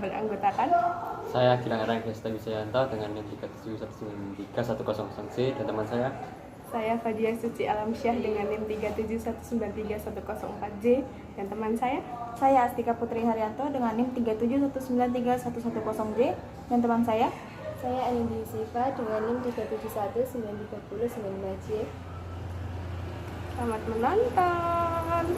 beranggotakan Saya Gilang Erangga Wisayanto dengan NIM 3719310C dan teman saya Fadia Suci Alamsyah dengan NIM 371931004J dan teman saya Astika Putri Haryanto dengan NIM 371931110J dan teman saya Anindi Siva dengan NIM 3719309J. Selamat menonton.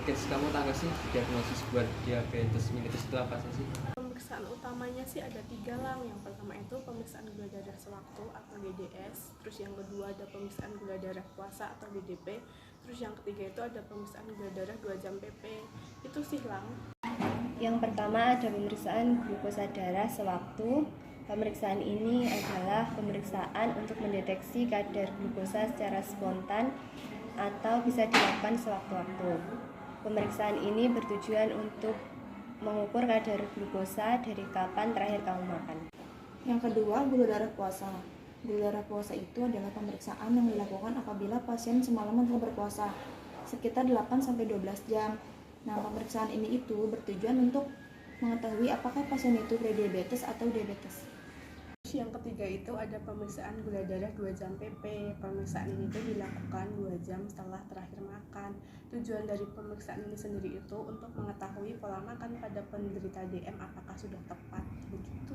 Guys, kamu tahu nggak sih diagnosis buat diabetes mellitus itu apa sih? Pemeriksaan utamanya sih ada 3 lang. Yang pertama itu pemeriksaan gula darah sewaktu atau GDS. Terus yang kedua ada pemeriksaan gula darah puasa atau GDP. Terus yang ketiga itu ada pemeriksaan gula darah 2 jam PP. Itu sih lang. Yang pertama ada pemeriksaan glukosa darah sewaktu. Pemeriksaan ini adalah pemeriksaan untuk mendeteksi kadar glukosa secara spontan atau bisa dilakukan sewaktu-waktu. Pemeriksaan ini bertujuan untuk mengukur kadar glukosa dari kapan terakhir kamu makan. Yang kedua, gula darah puasa. Gula darah puasa itu adalah pemeriksaan yang dilakukan apabila pasien semalaman telah berpuasa sekitar 8-12 jam. Nah, pemeriksaan ini itu bertujuan untuk mengetahui apakah pasien itu prediabetes atau diabetes. Yang ketiga itu ada pemeriksaan gula darah 2 jam PP. Pemeriksaan ini tuh dilakukan 2 jam setelah terakhir makan. Tujuan dari pemeriksaan ini sendiri itu untuk mengetahui pola makan pada penderita DM apakah sudah tepat begitu.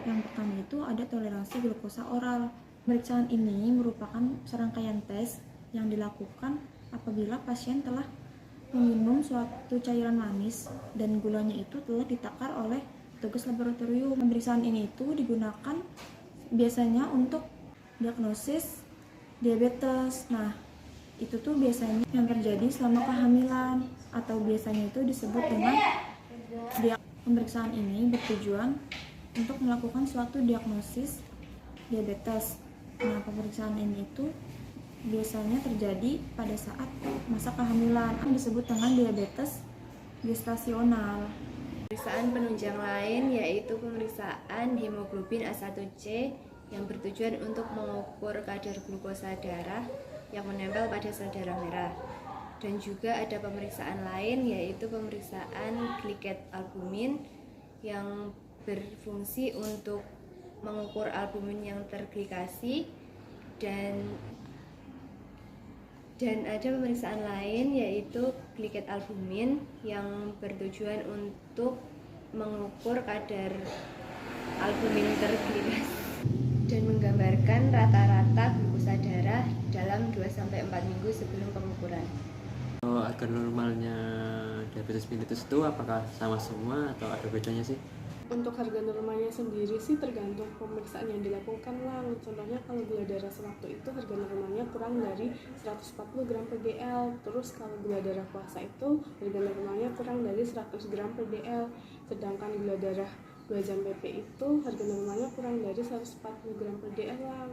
Yang pertama itu ada toleransi glukosa oral. Pemeriksaan ini merupakan serangkaian tes yang dilakukan apabila pasien telah meminum suatu cairan manis dan gulanya itu telah ditakar oleh petugas laboratorium. Pemeriksaan ini itu digunakan biasanya untuk diagnosis diabetes. Nah, itu tuh biasanya yang terjadi selama kehamilan atau biasanya itu disebut dengan pemeriksaan ini bertujuan untuk melakukan suatu diagnosis diabetes. Nah, pemeriksaan ini itu biasanya terjadi pada saat masa kehamilan yang disebut dengan diabetes gestasional. Pemeriksaan penunjang lain yaitu pemeriksaan hemoglobin A1C yang bertujuan untuk mengukur kadar glukosa darah yang menempel pada sel darah merah. Dan juga ada pemeriksaan lain yaitu pemeriksaan gliket albumin yang berfungsi untuk mengukur albumin yang terglikasi, dan ada pemeriksaan lain yaitu gliket albumin yang bertujuan untuk mengukur kadar albumin terglikasi dan menggambarkan rata-rata glukosa darah dalam 2-4 minggu sebelum pengukuran. Harga normalnya diabetes mellitus itu apakah sama semua atau ada bedanya sih? Untuk harga normalnya sendiri sih tergantung pemeriksaan yang dilakukan lah. Contohnya kalau gula darah sewaktu itu harga normalnya kurang dari 140 gram per dl. Terus kalau gula darah puasa itu harga normalnya kurang dari 100 gram per dl. Sedangkan gula darah 2 jam PP itu harga normalnya kurang dari 140 gram per dl lah.